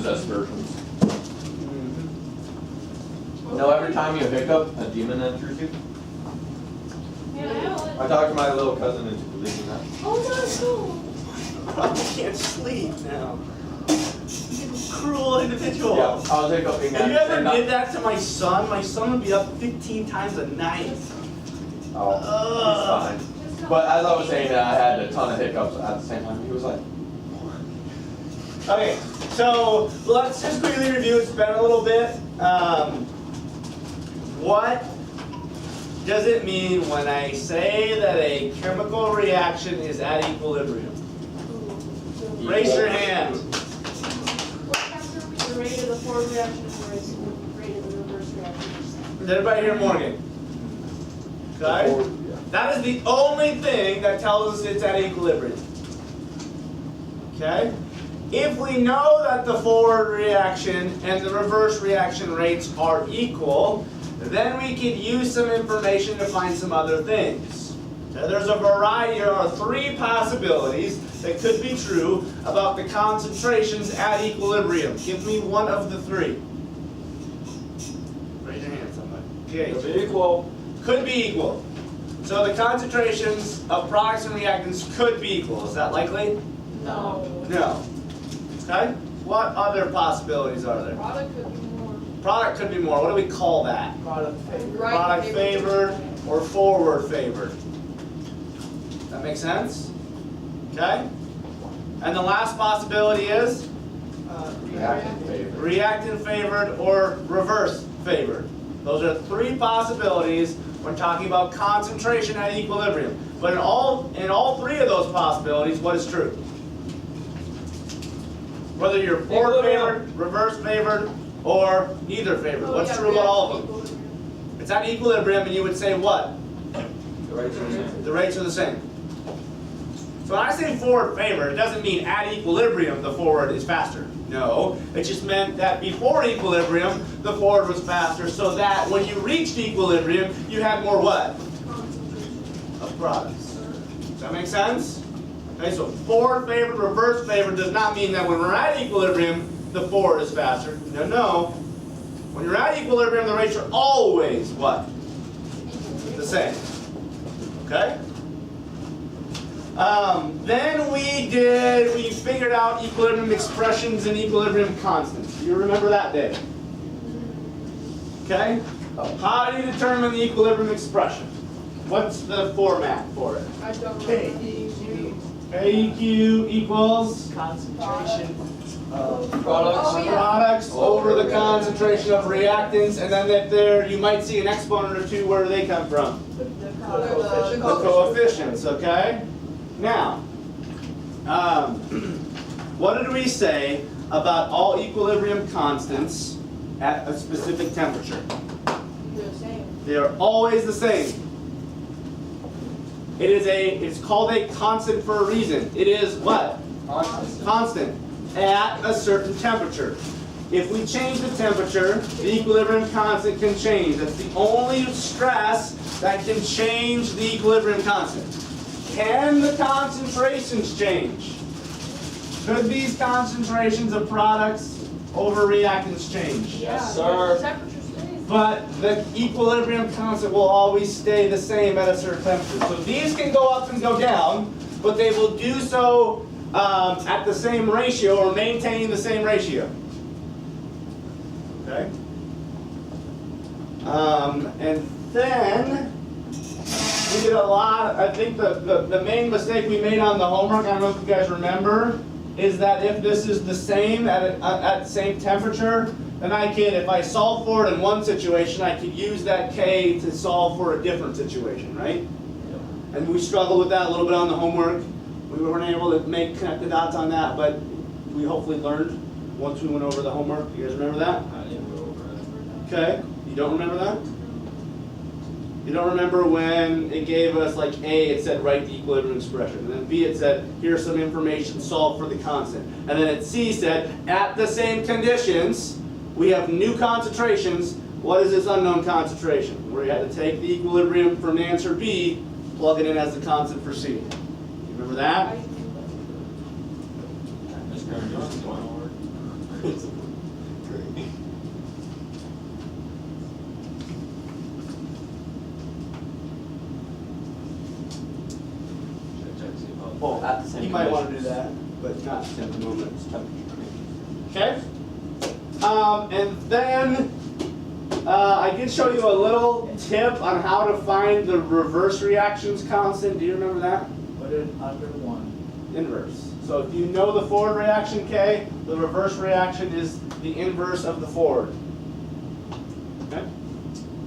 aspersions. No, every time you hiccup, a demon enters you. Yeah, I talked to my little cousin into believing that. oh, that's cool. I can't sleep now. You cruel individual. Yeah, I was hiccuping If you at ever did that to my son would be up 15 times a night. Oh, he's fine. But as I was saying that, I had a ton of hiccups at the same time. He was like, Okay, so let's just quickly review. It's been a little bit. What does it mean when I say that a chemical reaction is at equilibrium? Raise your hand. What factor will be the rate of the forward reaction and the rate of the reverse reaction? Did everybody hear Morgan? Okay? That is the only thing that tells us it's at equilibrium. Okay? If we know that the forward reaction and the reverse reaction rates are equal, then we can use some information to find some other things. So there's a variety, there are 3 possibilities that could be true about the concentrations at equilibrium. Give me one of the 3. Raise your hand, somebody. Okay. it'll be equal. Could be equal. So the concentrations of products and reactants could be equal. Is that likely? No. No. Okay? What other possibilities are there? Product could be more. Product could be more. What do we call that? Product favor. Right Product favored or forward favored. That make sense? Okay? And the last possibility is Reactant favor. reactant favored or reverse favored. Those are 3 possibilities when talking about concentration at equilibrium. But in all 3 of those possibilities, what is true? Whether you're forward favored, reverse favored, or either favored. What's true about all of them? It's at equilibrium, and you would say what? The rates are the same. The rates are the same. So when I say forward favored, it doesn't mean at equilibrium the forward is faster. No, it just meant that before equilibrium, the forward was faster, so that when you reached equilibrium, you had more what? Of products. Does that make sense? Okay, so forward favored, reverse favored does not mean that when we're at equilibrium, the forward is faster. No, no. When you're at equilibrium, the rates are always what? The same. Okay? Then we figured out equilibrium expressions and equilibrium constants. Do you remember that day? Okay? How do you determine the equilibrium expression? What's the format for it? I don't know. AEQ equals Concentration Products. Oh, yeah. products over the concentration of reactants, and then if there, you might see an exponent or 2. Where do they come from? The The coefficients, okay? Now, what did we say about all equilibrium constants at a specific temperature? They're the same. They are always the same. It's called a constant for a reason. It is what? Constant. At a certain temperature. If we change the temperature, the equilibrium constant can change. That's the only stress that can change the equilibrium constant. Can the concentrations change? Could these concentrations of products over reactants change? Yes, Yeah, sir. the temperature stays. But the equilibrium constant will always stay the same at a certain temperature. So these can go up and go down, but they will do so at the same ratio or maintaining the same ratio. Okay? And then we did a lot, I think the main mistake we made on the homework, I don't know if you guys remember, is that if this is the same at the same temperature, then if I solve for it in one situation, I could use that K to solve for a different situation, right? And we struggled with that a little bit on the homework. We weren't able to connect the dots on that, but we hopefully learned once we went over the homework. You guys remember that? I didn't go over it. Okay. You don't remember that? You don't remember when it gave us, like, A, it said write the equilibrium expression. And then B, it said here's some information, solve for the constant. And then at C said at the same conditions, we have new concentrations. What is this unknown concentration? Where you had to take the equilibrium from answer B, plug it in as the constant for C. You remember that? Just gonna do some more. You might want to do that, but not at the moment. Okay? And then I did show you a little tip on how to find the reverse reactions constant. Do you remember that? Put it under 1. Inverse. So if you know the forward reaction K, the reverse reaction is the inverse of the forward. Okay?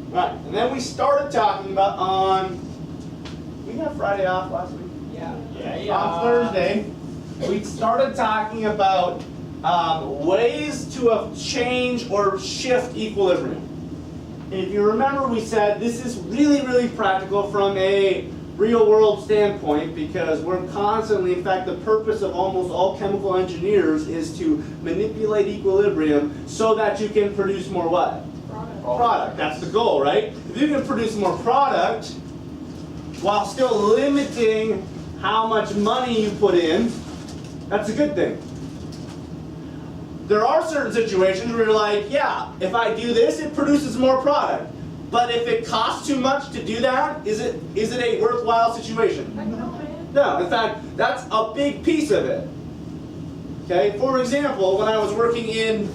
Right. And then we started talking about we had Friday off last week? Yeah. On Thursday, we started talking about ways to change or shift equilibrium. And if you remember, we said this is really, really practical from a real world standpoint because we're constantly, in fact, the purpose of almost all chemical engineers is to manipulate equilibrium so that you can produce more what? Product. That's the goal, right? If you can produce more product while still limiting how much money you put in, that's a good thing. There are certain situations where you're like, yeah, if I do this, it produces more product. But if it costs too much to do that, is it a worthwhile situation? No, in fact, that's a big piece of it. Okay, for example, when I was working in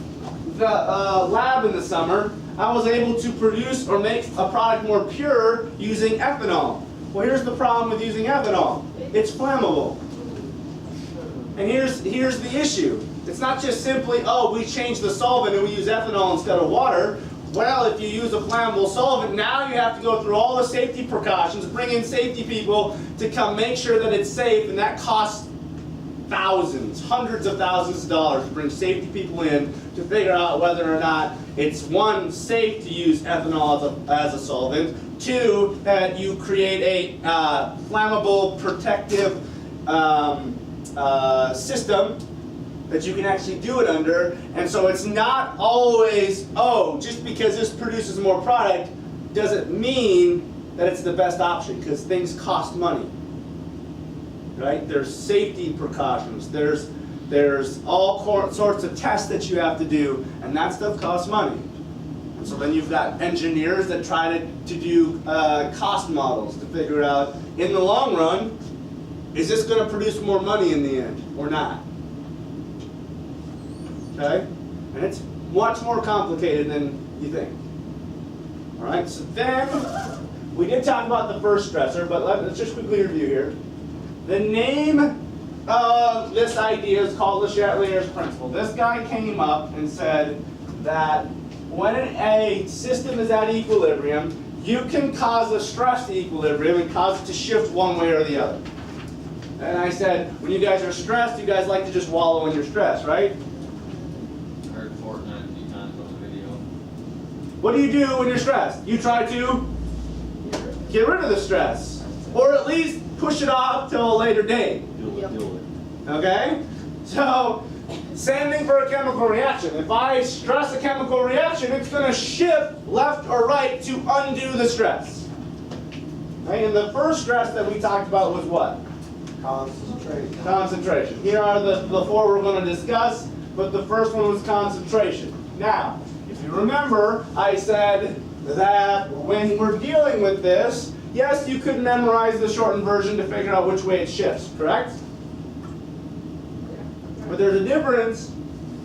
the lab in the summer, I was able to produce or make a product more pure using ethanol. Well, here's the problem with using ethanol. It's flammable. And here's the issue. It's not just simply, oh, we changed the solvent and we use ethanol instead of water. Well, if you use a flammable solvent, now you have to go through all the safety precautions, bring in safety people to come make sure that it's safe, and that costs thousands, hundreds of thousands of dollars to bring safety people in to figure out whether or not it's, one, safe to use ethanol as a solvent, two, that you create a flammable protective system that you can actually do it under. And so it's not always, oh, just because this produces more product doesn't mean that it's the best option, because things cost money. Right? There's safety precautions. There's all sorts of tests that you have to do, and that stuff costs money. And so then you've got engineers that try to do cost models to figure out, in the long run, is this going to produce more money in the end or not? Okay? And it's much more complicated than you think. All right, so then we did talk about the first stressor, but let's just quickly review here. The name of this idea is called the Chatelier's principle. This guy came up and said that when a system is at equilibrium, you can cause a stress to equilibrium and cause it to shift one way or the other. And I said, when you guys are stressed, you guys like to just wallow in your stress, right? Heard Fortnite a few times on the video. What do you do when you're stressed? You try to get rid of the stress, or at least push it off till a later date. Do it. Okay? So, same thing for a chemical reaction. If I stress a chemical reaction, it's going to shift left or right to undo the stress. Right? And the first stress that we talked about was what? Concentration. Concentration. Here are the four we're going to discuss, but the first one was concentration. Now, if you remember, I said that when we're dealing with this, yes, you could memorize the shortened version to figure out which way it shifts, correct? But there's a difference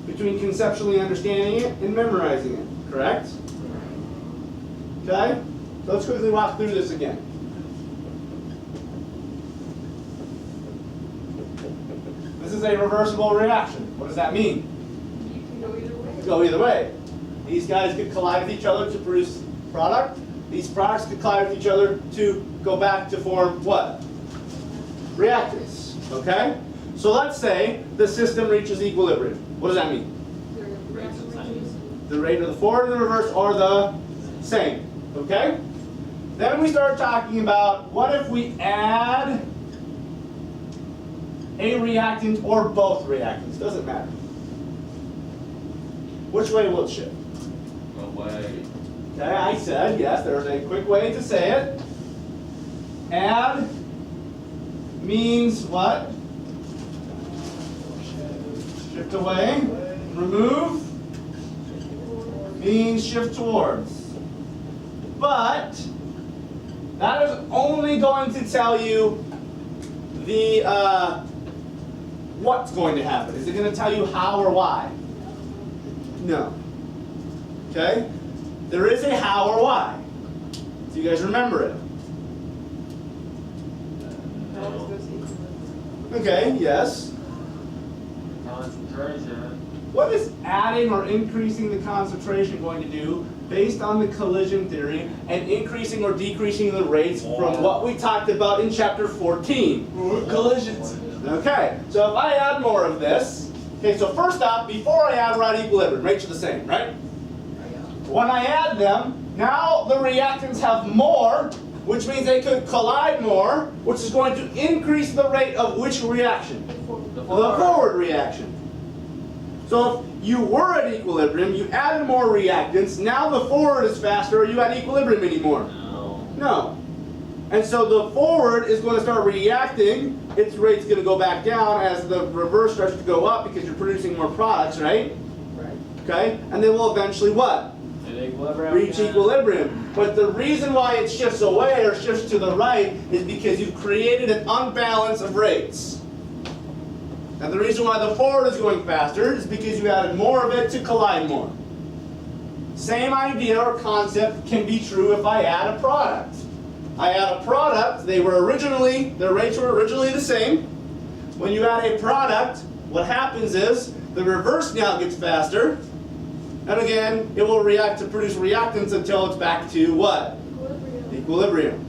between conceptually understanding it and memorizing it, correct? Okay? So let's quickly walk through this again. This is a reversible reaction. What does that mean? You can go either way. It could go either way. These guys could collide with each other to produce product. These products could collide with each other to go back to form what? Reactants. Okay? So let's say the system reaches equilibrium. What does that mean? The rate of the forward and the reverse are the same. Okay? Then we start talking about what if we add a reactant or both reactants? Doesn't matter. Which way will it shift? Away. Okay, I said, yes, there's a quick way to say it. Add means what? Shift away. Remove means shift towards. But that is only going to tell you the what's going to happen. Is it going to tell you how or why? No. Okay? There is a how or why. Do you guys remember it? Okay, yes. Concentration. What is adding or increasing the concentration going to do based on the collision theory and increasing or decreasing the rates from what we talked about in chapter 14? Collisions. Okay, so if I add more of this, okay, so first off, before I add right equilibrium, rates are the same, right? When I add them, now the reactants have more, which means they could collide more, which is going to increase the rate of which reaction? The forward reaction. So if you were at equilibrium, you added more reactants, now the forward is faster, are you at equilibrium anymore? No. No. And so the forward is going to start reacting, its rate's going to go back down as the reverse starts to go up because you're producing more products, right? Right. Okay? And then we'll eventually what? Reach equilibrium. But the reason why it shifts away or shifts to the right is because you've created an unbalance of rates. And the reason why the forward is going faster is because you added more of it to collide more. Same idea or concept can be true if I add a product. I add a product, their rates were originally the same. When you add a product, what happens is the reverse now gets faster. And again, it will react to produce reactants until it's back to what? Equilibrium.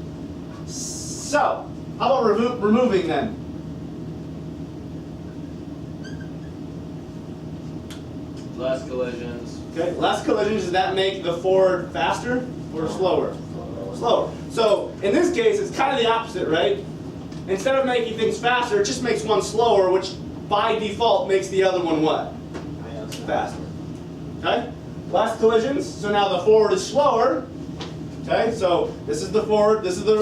So, how about removing then? Less collisions. Okay, less collisions, does that make the forward faster or slower? Slower. So, in this case, it's kind of the opposite, right? Instead of making things faster, it just makes one slower, which by default makes the other one what? Faster. Okay? Less collisions, so now the forward is slower. Okay, so this is the forward, this is the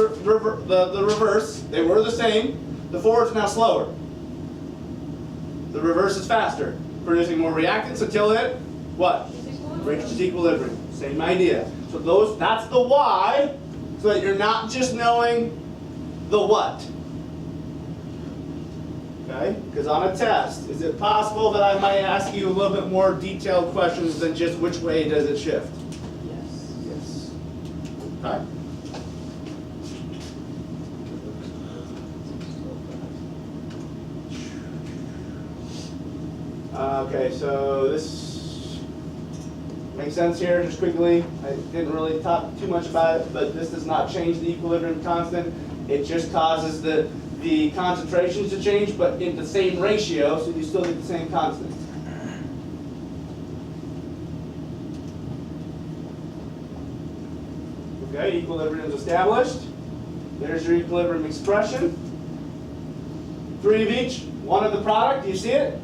reverse. They were the same. The forward's now slower. The reverse is faster, producing more reactants until it, what? Reaches equilibrium. Same idea. So that's the why, so that you're not just knowing the what. Okay? Because on a test, is it possible that I might ask you a little bit more detailed questions than just which way does it shift? Yes. Yes. Okay. Okay, so this makes sense here, just quickly. I didn't really talk too much about it, but this does not change the equilibrium constant. It just causes the concentrations to change, but in the same ratio, so you still get the same constant. Okay, equilibrium is established. There's your equilibrium expression. 3 of each, 1 of the product. Do you see it?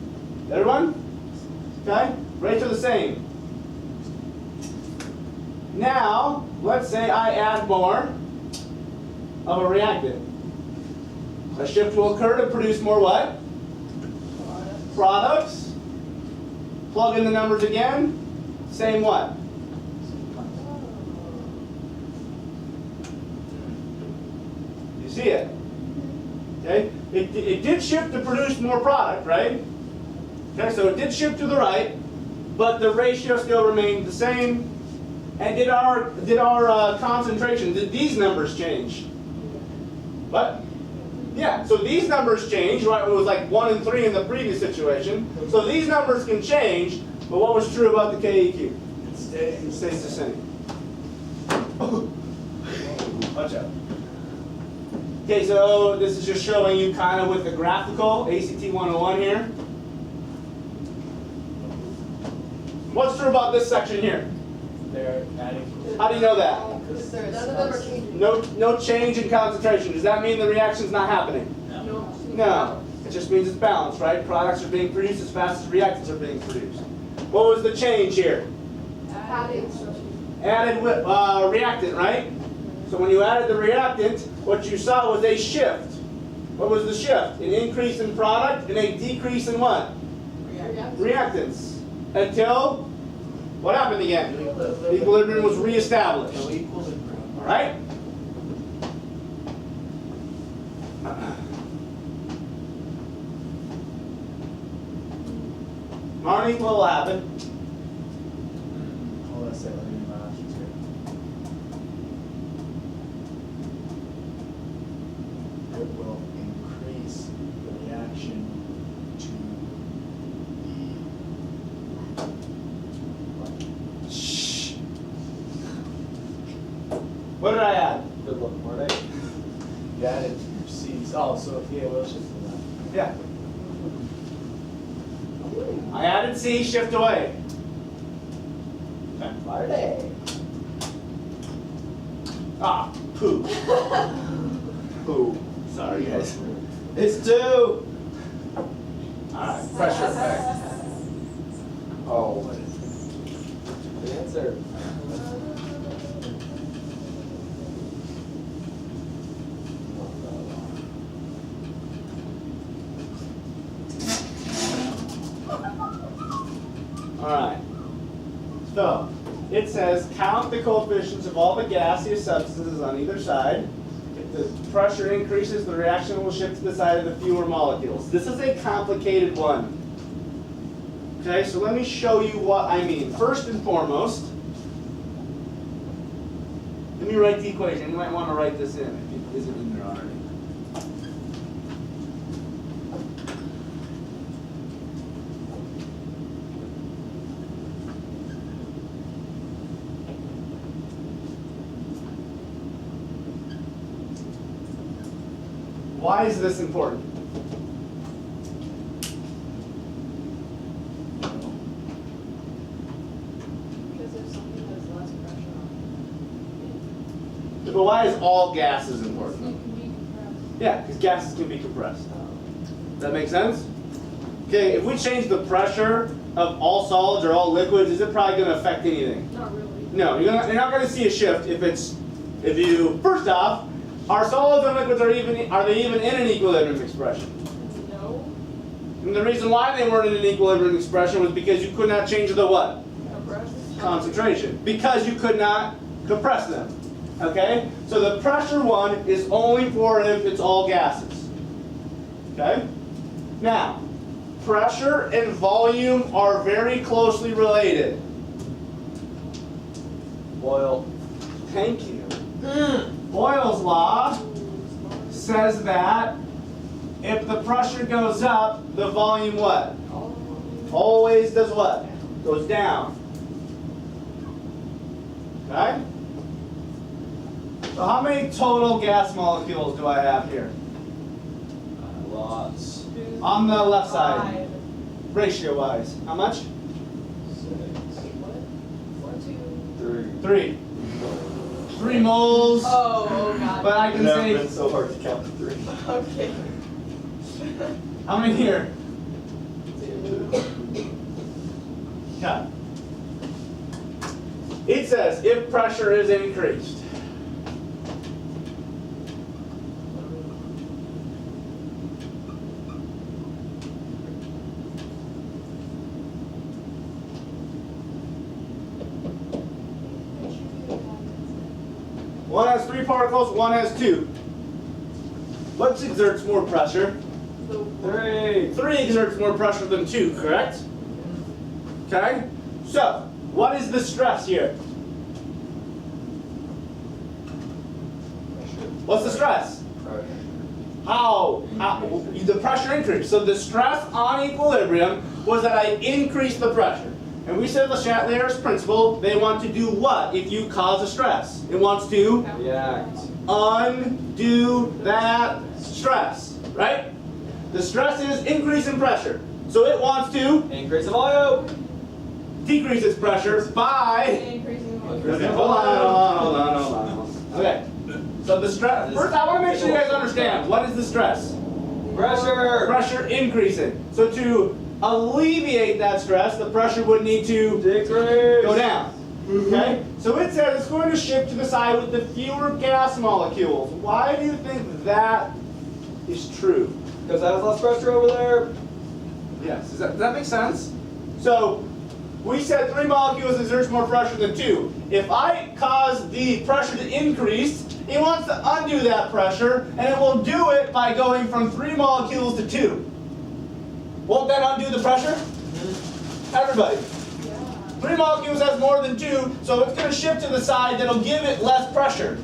Everyone? Okay, rates are the same. Now, let's say I add more of a reactant. A shift will occur to produce more what? Products. Plug in the numbers again. Same what? You see it? Okay? It did shift to produce more product, right? Okay, so it did shift to the right, but the ratio still remained the same. And did our concentration, did these numbers change? What? Yeah, so these numbers change, right? It was like 1 and 3 in the previous situation. So these numbers can change, but what was true about the KEQ? It stays the same. Watch out. Okay, so this is just showing you kind of with the graphical, ACT 101 here. What's true about this section here? They're adding. How do you know that? None of them are changing. No change in concentration. Does that mean the reaction's not happening? No. No. It just means it's balanced, right? Products are being produced as fast as reactants are being produced. What was the change here? Added. Added reactant, right? So when you added the reactant, what you saw was a shift. What was the shift? An increase in product and a decrease in what? Reactants. Until what happened again? Equilibrium was reestablished. All right? unequal, what will happen? Hold on a second, let me read my options here. It will increase the reaction to the. Shh. What did I add? Good luck, Marty. You added C's. Oh, so yeah, we'll shift to that. Yeah. I added C, shift away. Marty. Ah, poo. Poo. Sorry, guys. It's 2. Alright, pressure effect. Oh, what is the answer? Alright. So, it says count the coefficients of all the gaseous substances on either side. If the pressure increases, the reaction will shift to the side of the fewer molecules. This is a complicated one. Okay, so let me show you what I mean. First and foremost, let me write the equation. You might want to write this in if it isn't in there already. Why is this important? Because there's something that's less pressure on But why is all gases it. important? So it can be compressed. Yeah, because gases can be compressed. Does that make sense? Okay, if we change the pressure of all solids or all liquids, is it probably going to affect anything? Not really. No, you're not going to see a shift if you, first off, are solids and liquids are they even in an equilibrium expression? No. And the reason why they weren't in an equilibrium expression was because you could not change the what? Compressed. Concentration. Because you could not compress them. Okay? So the pressure one is only for if it's all gases. Okay? Now, pressure and volume are very closely related. Boyle. Thank you. Boyle's law says that if the pressure goes up, the volume what? Always does what? Goes down. Okay? So how many total gas molecules do I have here? Lots. On the left side, 5. ratio-wise. How much? 6. What? 4, 2. 3. 3. 3 moles. Oh God. But I It's can never say, been so hard to count to 3. Okay. how many here? 2. Okay. It says if pressure is increased. One has 3 particles, one has 2. What exerts more pressure? The 3. 3 exerts more pressure than 2, correct? Okay? So, what is the stress here? What's the stress? Pressure. How? The pressure increased. So the stress on equilibrium was that I increased the pressure. And we said the Chatelier's principle, they want to do what if you cause a stress? It wants to React. undo that stress, right? The stress is increase in pressure. So it wants to Increase the volume. decrease its pressure by... increasing the Okay, hold on. Okay. So the stress, first I want to make sure you guys understand, what is the stress? Pressure. Pressure increasing. So to alleviate that stress, the pressure would need to Decrease. go down. Okay? So it says it's going to shift to the side with the fewer gas molecules. Why do you think that is true? Because that has less pressure over there. Yes. Does that make sense? So we said 3 molecules exerts more pressure than 2. If I cause the pressure to increase, it wants to undo that pressure, and it will do it by going from 3 molecules to 2. Won't that undo the pressure? Everybody. Yeah. 3 molecules has more than 2, so it's going to shift to the side that'll give it less pressure.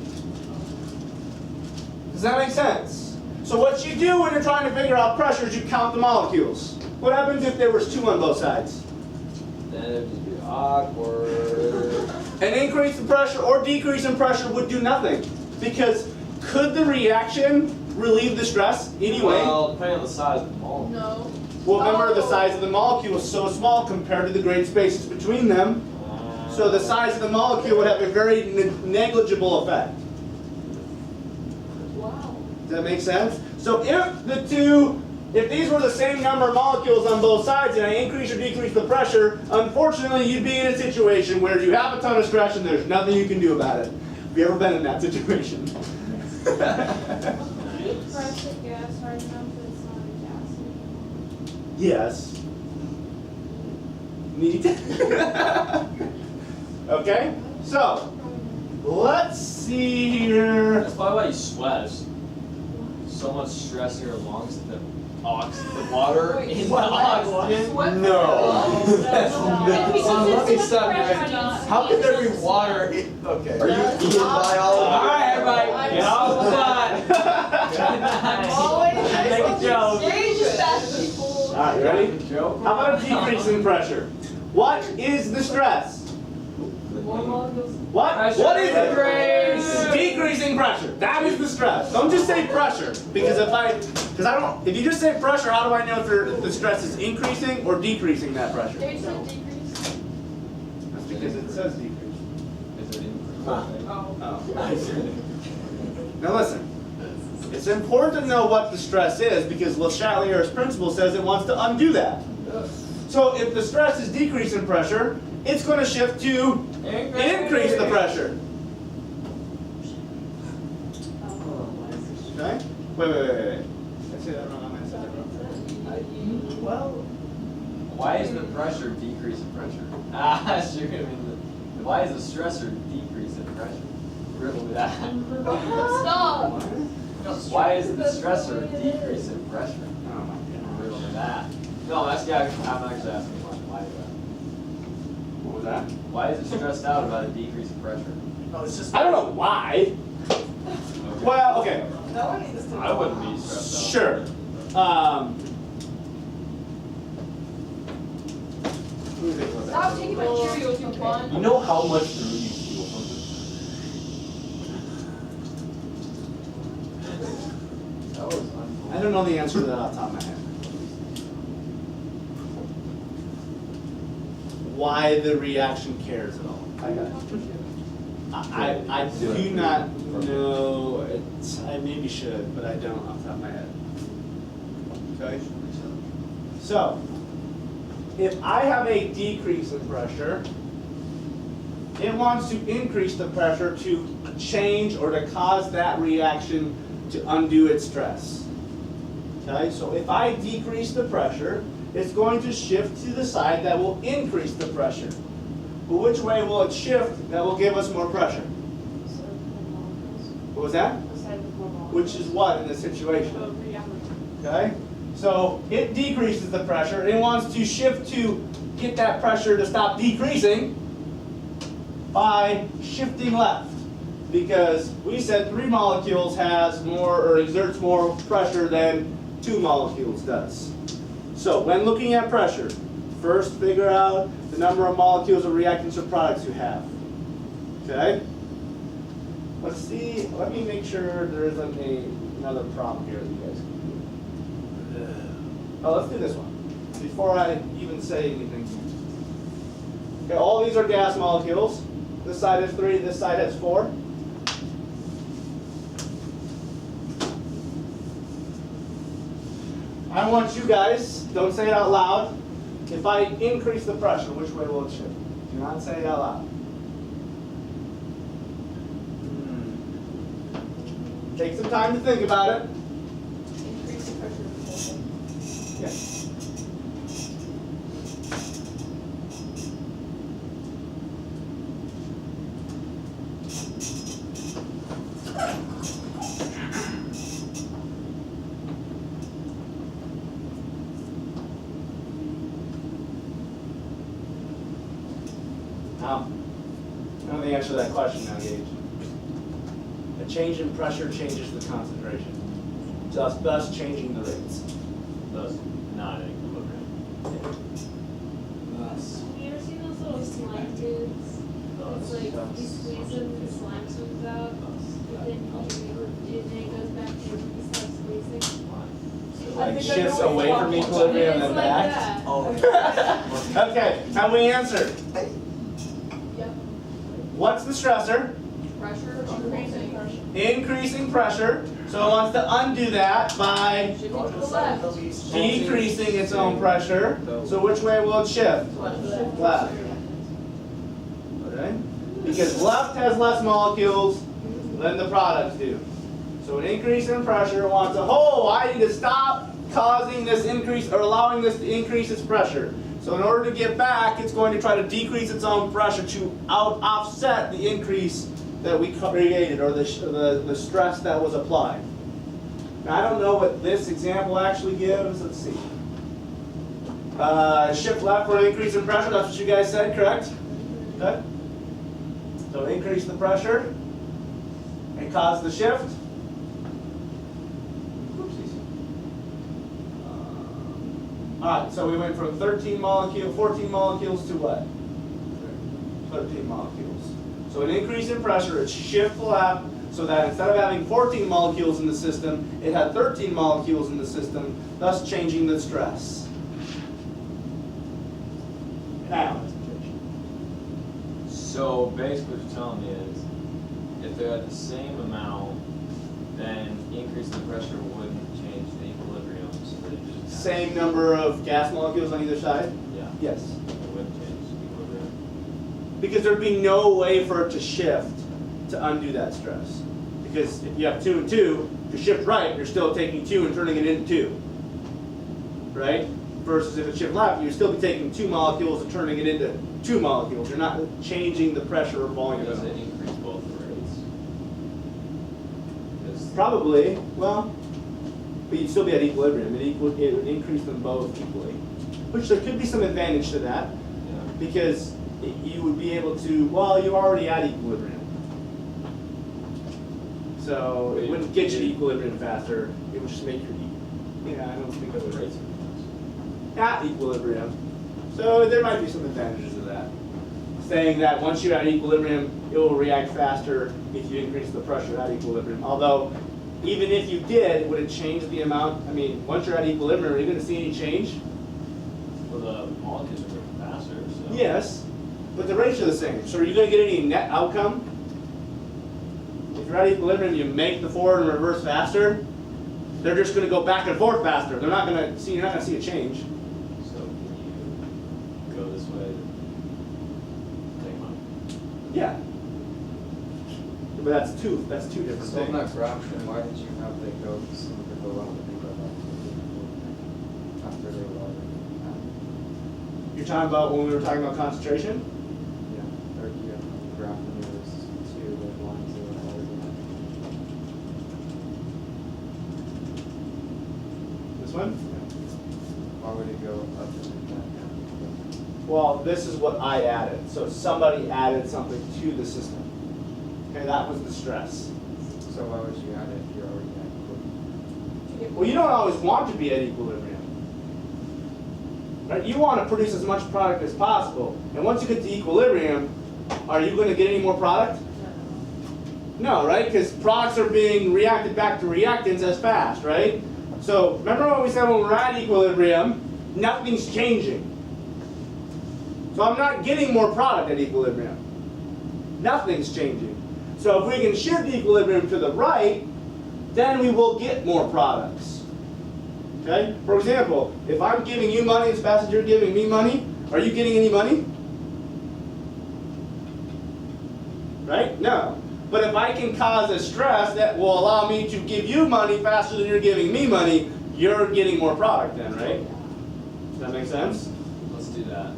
Does that make sense? So what you do when you're trying to figure out pressure is you count the molecules. What happens if there was 2 on both sides? Then it'd just be awkward. An increase in pressure or decrease in pressure would do nothing. Because could the reaction relieve the stress anyway? Well, depending on the size of the molecule. No. Well, remember the size of the molecule is so small compared to the great spaces between them. So the size of the molecule would have a very negligible effect. Wow. Does that make sense? So if these were the same number of molecules on both sides and I increase or decrease the pressure, unfortunately you'd be in a situation where you have a ton of stress and there's nothing you can do about it. Have you ever been in that situation? Press the gas hard enough that it's not a gas. Yes. Neat. Okay, so let's see here. That's probably why you sweat. There's so much stress in your lungs that the water Wait, in the sweat? oxygen. Sweat? No. That's not. Let me stop you. Pressure. How can there be water in, okay. Are you That's eaten not- by all of All right, everybody, I'm get off the Always Make a joke. Dangerous fast people. Alright, you ready? Joe? How about a decrease in pressure? What is the stress? More molecules. What? Pressure What is it? decrease. Decreasing pressure. That is the stress. Don't just say pressure, because if you just say pressure, how do I know if the stress is increasing or decreasing that pressure? They said decrease. That's because it says decrease. Is it in? Oh. Oh. Now listen. It's important to know what the stress is because Le Chatelier's principle says it wants to undo that. So if the stress is decreasing pressure, it's going to shift to increase the pressure. Okay? Wait. Did I say that wrong? I might have said that wrong. Well, Why is the pressure decrease in pressure? Ah, sure. I mean, why is the stressor decrease in pressure? Riddle me that. Stop. Why is the stressor decrease in pressure? Oh my God. Riddle me that. No, I'm actually asking a question. Why is that? What was that? Why is it stressed out about a decrease in pressure? no, it's just. I don't know why. Well, okay. No one needs to. I wouldn't be stressed out. Sure. Let me think about that. Stop taking my Cheerios, you bun. You know how much food you steal from That was unbelievable. I don't know the answer to that off the top of my head. Why the reaction cares at all. I got it. I do not know. I maybe should, but I don't off the top of my head. Okay? So, if I have a decrease in pressure, it wants to increase the pressure to change or to cause that reaction to undo its stress. Okay? So if I decrease the pressure, it's going to shift to the side that will increase the pressure. But which way will it shift that will give us more pressure? What was that? Which is what in this situation? Okay? So it decreases the pressure. It wants to shift to get that pressure to stop decreasing by shifting left. Because we said 3 molecules has more or exerts more pressure than 2 molecules does. So when looking at pressure, first figure out the number of molecules of reactants or products you have. Okay? Let's see, let me make sure there isn't another problem here that you guys can do. Oh, let's do this one, before I even say anything. Okay, all these are gas molecules. This side has 3, this side has 4. I want you guys, don't say it out loud. If I increase the pressure, which way will it shift? Do not say it out loud. Take some time to think about it. Increase the pressure. Yeah. I know the answer to that question now, Gage. A change in pressure changes the concentration, thus changing the rates. Thus, not in equilibrium. Thus. Have you ever seen those little slime tubes? It's like you squeeze them, the slime comes out, but then it goes back to when you start squeezing. Like shifts away from equilibrium and then back? Okay, have we answered? Yep. What's the stressor? Pressure, increasing. Increasing pressure. So it wants to undo that by Shifting to the left. decreasing its own pressure. So which way will it shift? Left. Okay? Because left has less molecules than the products do. So an increase in pressure wants to, I need to stop causing this increase or allowing this to increase its pressure. So in order to get back, it's going to try to decrease its own pressure to offset the increase that we created or the stress that was applied. Now I don't know what this example actually gives. Let's see. Shift left for an increase in pressure. That's what you guys said, correct? Okay. So increase the pressure and cause the shift. Alright, so we went from 14 molecules to what? 13 molecules. So an increase in pressure, it's shift left, so that instead of having 14 molecules in the system, it had 13 molecules in the system, thus changing the stress. Now, So basically what you're telling me is, if they're at the same amount, then increasing the pressure wouldn't change the equilibrium, so that it just... same number of gas molecules on either side? Yeah, Yes. it wouldn't change the equilibrium. Because there'd be no way for it to shift to undo that stress. Because if you have 2 and 2, if you shift right, you're still taking 2 and turning it into 2. Right? Versus if it shift left, you'd still be taking 2 molecules and turning it into 2 molecules. You're not changing the pressure or volume. Does it increase both the rates? Because Probably, well, but you'd still be at equilibrium. It would increase them both equally. Which there could be some advantage to that, because you would be able to, well, you're already at equilibrium. So it wouldn't get you to equilibrium faster, it would just make your, I don't think that would raise it. At equilibrium. So there might be some advantages of that. Saying that once you're at equilibrium, it will react faster if you increase the pressure at equilibrium. Although, even if you did, would it change the amount? I mean, once you're at equilibrium, are you going to see any change? well, the molecules are moving faster, so... Yes, but the rates are the same. So are you going to get any net outcome? If you're at equilibrium, you make the forward and reverse faster, they're just going to go back and forth faster. They're not going to see, you're not going to see a change. So can you go this way, take them out? Yeah. But that's two different So in that things. graph, then why did you have they go, some of it go up and they go back after they were already You're talking about when we were talking about concentration? yeah, or you have the graph and there was 2 red lines that were higher than This one? that. Why would it go up and then back down? Well, this is what I added. So somebody added something to the system. Okay, that was the stress. So why would you add it if you're already at equilibrium? Well, you don't always want to be at equilibrium. Right? You want to produce as much product as possible. And once you get to equilibrium, are you going to get any more product? No, right? Because products are being reacted back to reactants as fast, right? So remember what we said when we're at equilibrium, nothing's changing. So I'm not getting more product at equilibrium. Nothing's changing. So if we can shift equilibrium to the right, then we will get more products. Okay? For example, if I'm giving you money as fast as you're giving me money, are you getting any money? Right? No. But if I can cause a stress that will allow me to give you money faster than you're giving me money, you're getting more product then, right? Does that make sense? Let's do that.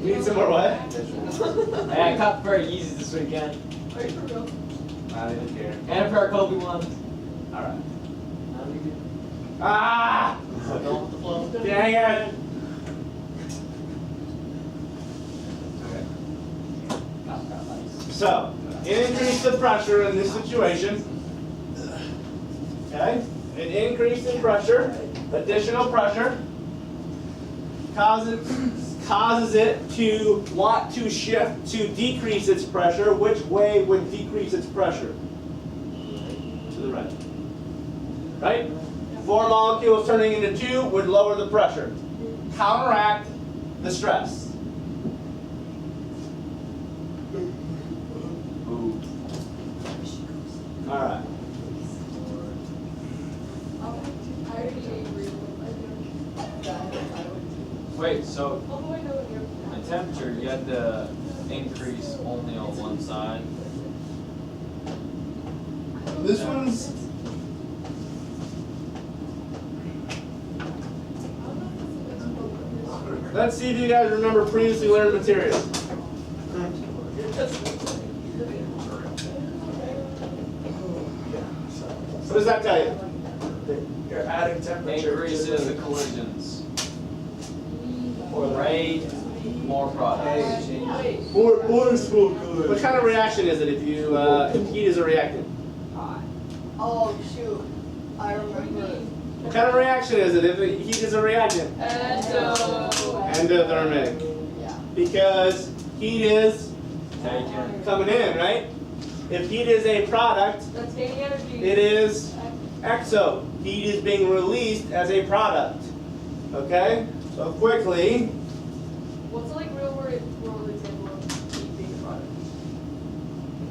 You need some more what? Hey, I caught very easy this weekend. Are you for real? I didn't care. And a pair of Kobe ones. Alright. Ah! So going with the flow. Dang it! So, increase the pressure in this situation. Okay? An increase in pressure, additional pressure, causes it to want to shift to decrease its pressure. Which way would decrease its pressure? To the right. Right? 4 molecules turning into 2 would lower the pressure. Counteract the stress. All right. Wait, so the temperature, you had to increase only on one side? This one's let's see if you guys remember previously learned material. What does that tell you? You're adding temperature. Increases the collisions. Rate, more product. More forceful. What kind of reaction is it if you if heat is a reactant? Oh shoot, I remember. What kind of reaction is it if heat is a reactant? Endothermic. Yeah. Because heat is Taken. coming in, right? If heat is a product, That's gaining energy. it is exo. Heat is being released as a product. Okay? So quickly, What's like real world example of heat being a product?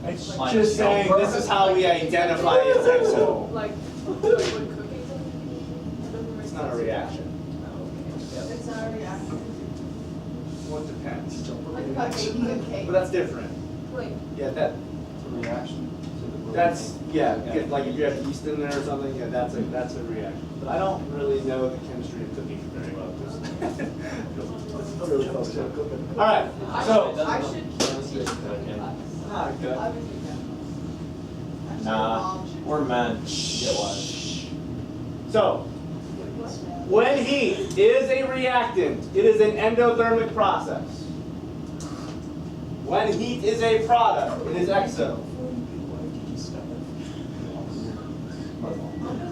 it's Like just saying this is how we identify as exo. Like when cooking something? It's not a reaction. It's not a reaction. Well, it depends. Like cooking good cake. But that's different. Like Yeah, that. It's a reaction to the That's like if you have yeast in there or something, yeah, that's a reaction. But I don't really know the chemistry of cooking very well. Really close to it. All right, so I should keep Not good. I would do that. Nah, we're meant to get one. so when heat is a reactant, it is an endothermic process. When heat is a product, it is exo.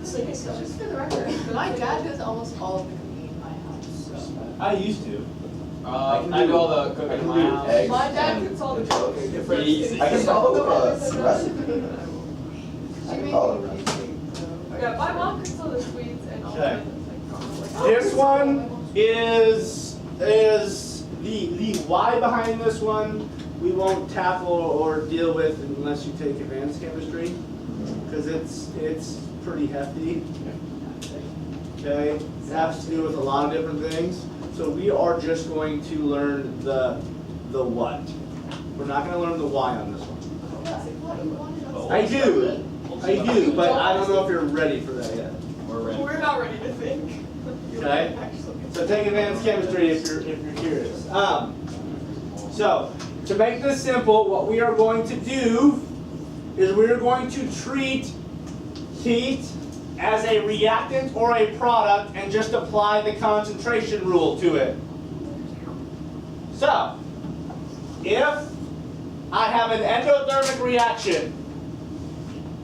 Just for the record, my dad does almost all of the cooking in my house. So. I used to. I do all the cooking in my house. eggs My dad and- cooks all the and cooking. toast. Easy. I can follow the recipe. She I can made follow me the really recipe. big, so. yeah, my mom cooks all the sweets and all Okay. that. This one is the why behind this one we won't tackle or deal with unless you take advanced chemistry, because it's pretty hefty. Okay, it has to do with a lot of different things. So we are just going to learn the what. We're not going to learn the why on this one. I do, but I don't know if you're ready for that yet. We're ready. We're not ready to think. Okay. So take advanced chemistry if you're curious. So to make this simple, what we are going to do is we are going to treat heat as a reactant or a product and just apply the concentration rule to it. So if I have an endothermic reaction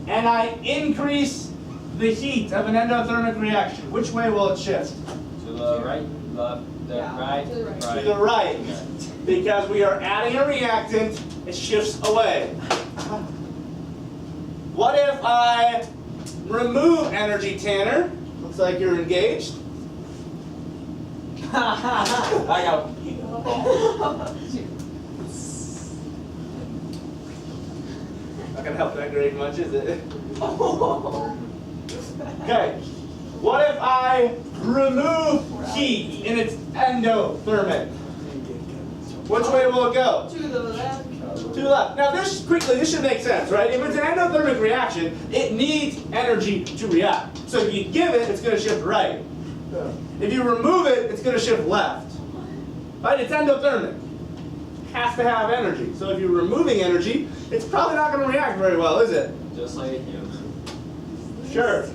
and I increase the heat of an endothermic reaction, which way will it shift? To the right, left, Yeah, right, to the right. To the right. Because we are adding a reactant, it shifts away. What if I remove energy, Tanner? Looks like you're engaged. I got Not gonna help that grade much, is it? Okay. What if I remove heat in its endothermic? Which way will it go? To the left. To the left. Now this should make sense, right? If it's an endothermic reaction, it needs energy to react. So if you give it, it's gonna shift right. If you remove it, it's gonna shift left. Right? It's endothermic. Has to have energy. So if you're removing energy, it's probably not gonna react very well, is it? just like a human. Sure.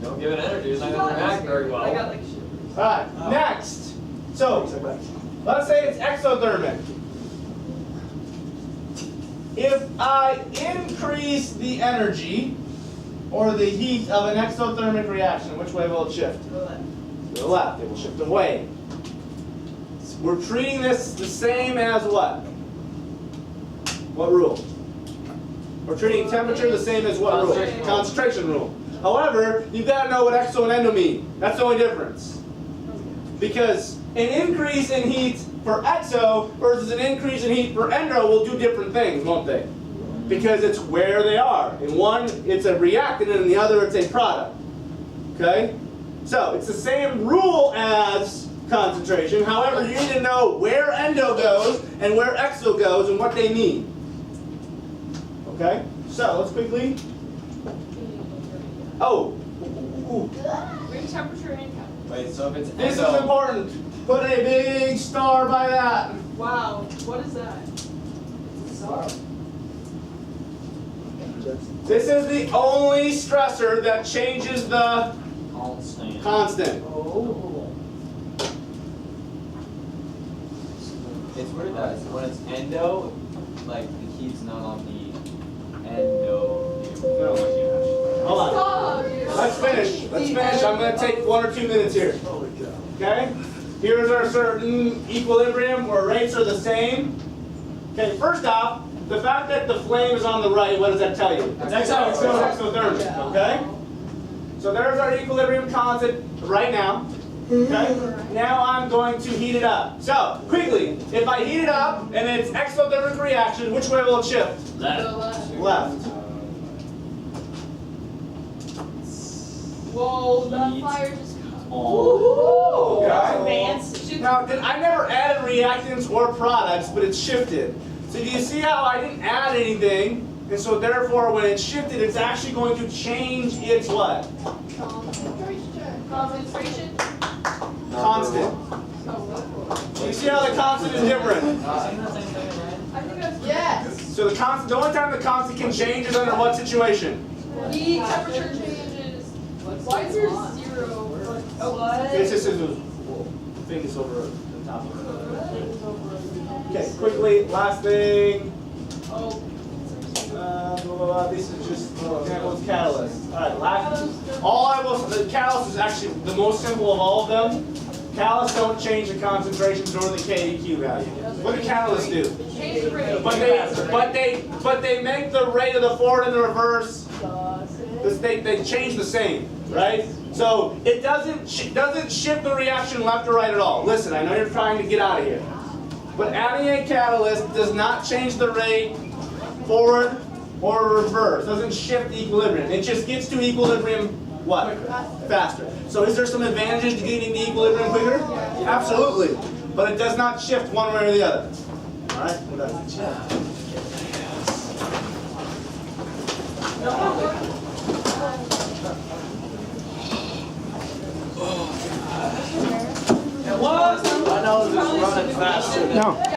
Don't give it energy, it's not gonna react very well. I got like shivers. Alright, next. So let's say it's exothermic. increase the energy or the heat of an exothermic reaction, which way will it shift? To the left. It will shift away. We're treating this the same as what? What rule? We're treating temperature the same as what rule? Concentration rule. However, you've got to know what exo and endo mean. That's the only difference. Because an increase in heat for exo versus an increase in heat for endo will do different things, won't they? Because it's where they are. In one, it's a reactant, and in the other, it's a product. Okay? So, it's the same rule as concentration. However, you need to know where endo goes and where exo goes and what they mean. Okay? So, let's quickly... Oh! Room temperature and temperature. Wait, so if it's This is endo, important. Put a big star by that. Wow, what is that? This is the only stressor that changes the constant. constant. It's weird that when it's endo, like the heat's not on the endo. Hold on. Let's finish. Let's finish. I'm going to take 1 or 2 minutes here. Okay? Here's our certain equilibrium where rates are the same. Okay, first off, the fact that the flame is on the right, what does that tell you? It's exothermic. Okay? So there's our equilibrium constant right now. Okay? Now I'm going to heat it up. So, quickly, if I heat it up and it's exothermic reaction, which way will it shift? Left. Whoa, that fire just Oh. Okay. advanced. Now, I never added reactants or products, but it's shifted. So do you see how I didn't add anything? And so therefore, when it's shifted, it's actually going to change its what? Concentration. Constant. You see how the constant is different? I think that's yes. So the only time the constant can change is under what situation? Heat temperature changes. Why is there 0? What? It's just the thing is over the top of it. Okay, quickly, last thing. Oh. This is just an example of catalyst. Alright, the catalyst is actually the most simple of all of them. Catalysts don't change the concentrations or the KEQ value. What do catalysts do? Change the rate. But they make the rate of the forward and the reverse. They change the same, right? So it doesn't shift the reaction left or right at all. Listen, I know you're trying to get out of here, but adding a catalyst does not change the rate forward or reverse. Doesn't shift the equilibrium. It just gets to equilibrium what? Faster. So is there some advantages to getting the equilibrium quicker? Absolutely, but it does not shift one way or the other. All right. We're done. I know this is running faster. No.